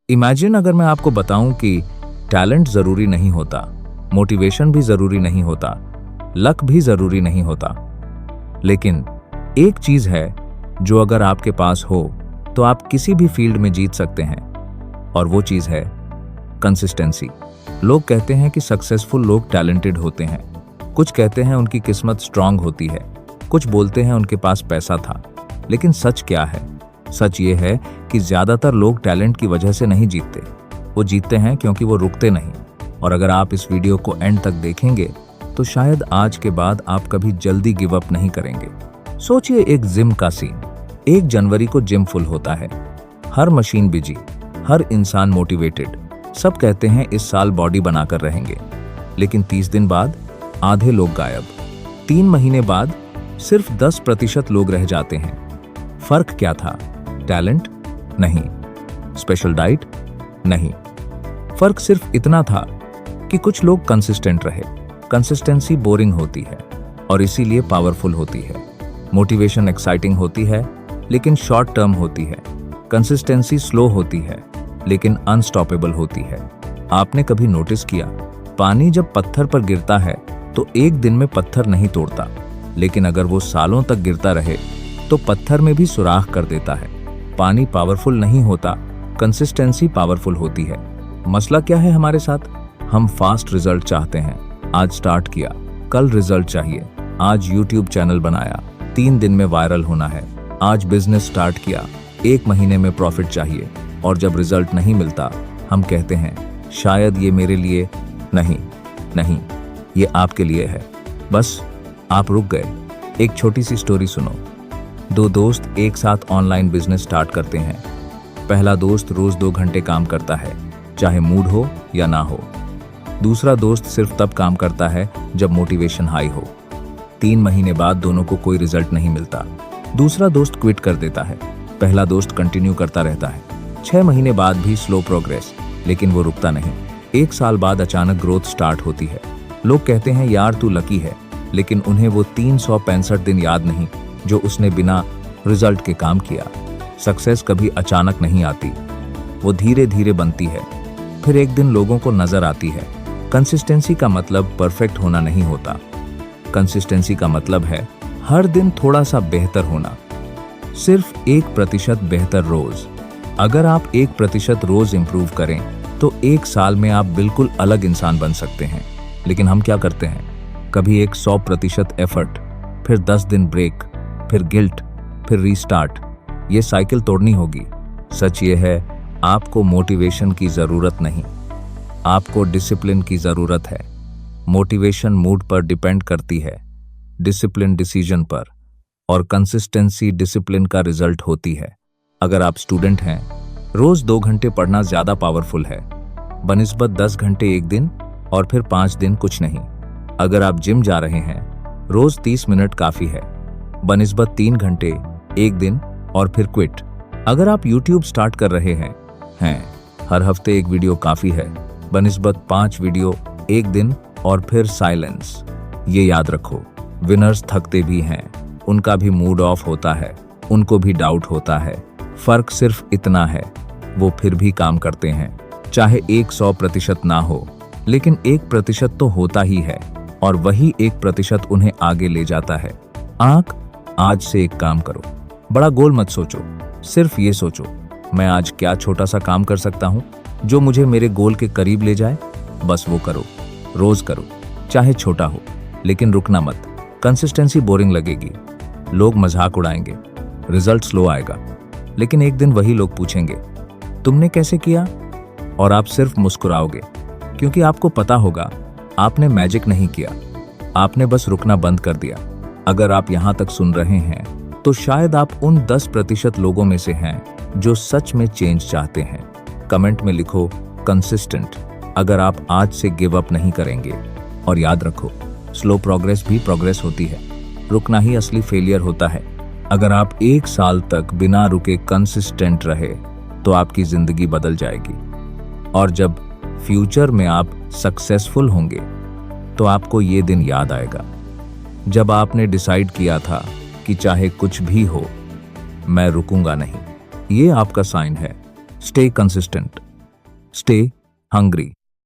Imagine अगर मैं आपको बताऊं कि टैलेंट जरूरी नहीं होता, मोटिवेशन भी जरूरी नहीं होता, लक भी जरूरी नहीं होता, लेकिन एक चीज है जो अगर आपके पास हो तो आप किसी भी फील्ड में जीत सकते हैं, और वो चीज है कंसिस्टेंसी। लोग कहते हैं कि सक्सेसफुल लोग टैलेंटेड होते हैं, कुछ कहते हैं उनकी किस्मत स्ट्रांग होती है, कुछ बोलते हैं उनके पास पैसा था, लेकिन सच क्या है? सच ये है कि ज्यादातर लोग टैलेंट की वजह से नहीं जीतते, वो जीतते हैं क्योंकि वो रुकते नहीं। और अगर आप इस वीडियो को एंड तक देखेंगे तो शायद आज के बाद आप कभी जल्दी गिव अप नहीं करेंगे। सोचिए एक जिम का सीन। 1 जनवरी को जिम फुल होता है, हर मशीन बिजी, हर इंसान मोटिवेटेड, सब कहते हैं इस साल बॉडी बनाकर रहेंगे। लेकिन 30 दिन बाद आधे लोग गायब, 3 महीने बाद सिर्फ 10% लोग रह जाते हैं। फर्क क्या था? टैलेंट? नहीं। Special diet? नहीं। फर्क सिर्फ इतना था कि कुछ लोग कंसिस्टेंट रहे। कंसिस्टेंसी बोरिंग होती है और इसीलिए पावरफुल होती है। मोटिवेशन एक्साइटिंग होती है लेकिन शॉर्ट टर्म होती है। कंसिस्टेंसी स्लो होती है लेकिन अनस्टॉपेबल होती है। आपने कभी नोटिस किया, पानी जब पत्थर पर गिरता है तो एक दिन में पत्थर नहीं तोड़ता, लेकिन अगर वो सालों तक गिरता रहे तो पत्थर में भी सुराख कर देता है। पानी पावरफुल नहीं होता, कंसिस्टेंसी पावरफुल होती है। मसला क्या है हमारे साथ? हम फास्ट रिजल्ट चाहते हैं। आज स्टार्ट किया, कल रिजल्ट चाहिए। आज यूट्यूब चैनल बनाया, 3 दिन में वायरल होना है। आज बिजनेस स्टार्ट किया, 1 महीने में प्रॉफिट चाहिए। और जब रिजल्ट नहीं मिलता हम कहते हैं शायद ये मेरे लिए नहीं। नहीं, ये आपके लिए है, बस आप रुक गए। एक छोटी सी स्टोरी सुनो। 2 दोस्त एक साथ ऑनलाइन बिजनेस स्टार्ट करते हैं। पहला दोस्त रोज 2 घंटे काम करता है, चाहे मूड हो या ना हो। दूसरा दोस्त सिर्फ तब काम करता है जब मोटिवेशन हाई हो। 3 महीने बाद दोनों को कोई रिजल्ट नहीं मिलता। दूसरा दोस्त क्विट कर देता है, पहला दोस्त कंटिन्यू करता रहता है। 6 महीने बाद भी स्लो प्रोग्रेस, लेकिन वो रुकता नहीं। 1 साल बाद अचानक ग्रोथ स्टार्ट होती है। लोग कहते हैं यार तू लकी है, लेकिन उन्हें वो 365 दिन याद नहीं जो उसने बिना रिजल्ट के काम किया। सक्सेस कभी अचानक नहीं आती, वो धीरे धीरे बनती है, फिर एक दिन लोगों को नजर आती है। कंसिस्टेंसी का मतलब परफेक्ट होना नहीं होता। कंसिस्टेंसी का मतलब है हर दिन थोड़ा सा बेहतर होना, सिर्फ 1% बेहतर रोज। अगर आप 1% रोज इंप्रूव करें तो 1 साल में आप बिल्कुल अलग इंसान बन सकते हैं। लेकिन हम क्या करते हैं? कभी एक 100% एफर्ट, फिर 10 दिन ब्रेक, फिर गिल्ट, फिर रीस्टार्ट। ये साइकिल तोड़नी होगी। सच ये है, आपको मोटिवेशन की जरूरत नहीं, आपको डिसिप्लिन की जरूरत है। मोटिवेशन मूड पर डिपेंड करती है, डिसिप्लिन डिसीजन पर, और कंसिस्टेंसी डिसिप्लिन का रिजल्ट होती है। अगर आप स्टूडेंट हैं, रोज 2 घंटे पढ़ना ज्यादा पावरफुल है बनिस्बत 10 घंटे एक दिन और फिर 5 दिन कुछ नहीं। अगर आप जिम जा रहे हैं, रोज 30 मिनट काफी है बनिस्बत 3 घंटे एक दिन और फिर क्विट। अगर आप यूट्यूब स्टार्ट कर रहे हैं, हर हफ्ते 1 वीडियो काफी है बनिस्बत 5 वीडियो एक दिन और फिर साइलेंस। ये याद रखो, विनर्स थकते भी हैं, उनका भी मूड ऑफ होता है, उनको भी डाउट होता है। फर्क सिर्फ इतना है, वो फिर भी काम करते हैं, चाहे 100% ना हो, लेकिन 1% तो होता ही है, और वही 1% उन्हें आगे ले जाता है। आज से एक काम करो, बड़ा गोल मत सोचो, सिर्फ ये सोचो मैं आज क्या छोटा सा काम कर सकता हूँ जो मुझे मेरे गोल के करीब ले जाए। बस वो करो, रोज करो, चाहे छोटा हो, लेकिन रुकना मत। कंसिस्टेंसी बोरिंग लगेगी, लोग मजाक उड़ाएंगे, रिजल्ट स्लो आएगा, लेकिन एक दिन वही लोग पूछेंगे तुमने कैसे किया, और आप सिर्फ मुस्कुराओगे, क्योंकि आपको पता होगा आपने मैजिक नहीं किया, आपने बस रुकना बंद कर दिया। अगर आप यहाँ तक सुन रहे हैं तो शायद आप उन 10% लोगों में से हैं जो सच में चेंज चाहते हैं। कमेंट में लिखो कंसिस्टेंट अगर आप आज से गिव अप नहीं करेंगे। और याद रखो, स्लो प्रोग्रेस भी प्रोग्रेस होती है, रुकना ही असली फेलियर होता है। अगर आप 1 साल तक बिना रुके कंसिस्टेंट रहे तो आपकी जिंदगी बदल जाएगी, और जब फ्यूचर में आप सक्सेसफुल होंगे तो आपको ये दिन याद आएगा जब आपने डिसाइड किया था कि चाहे कुछ भी हो मैं रुकूंगा नहीं। ये आपका साइन है। Stay consistent, Stay hungry.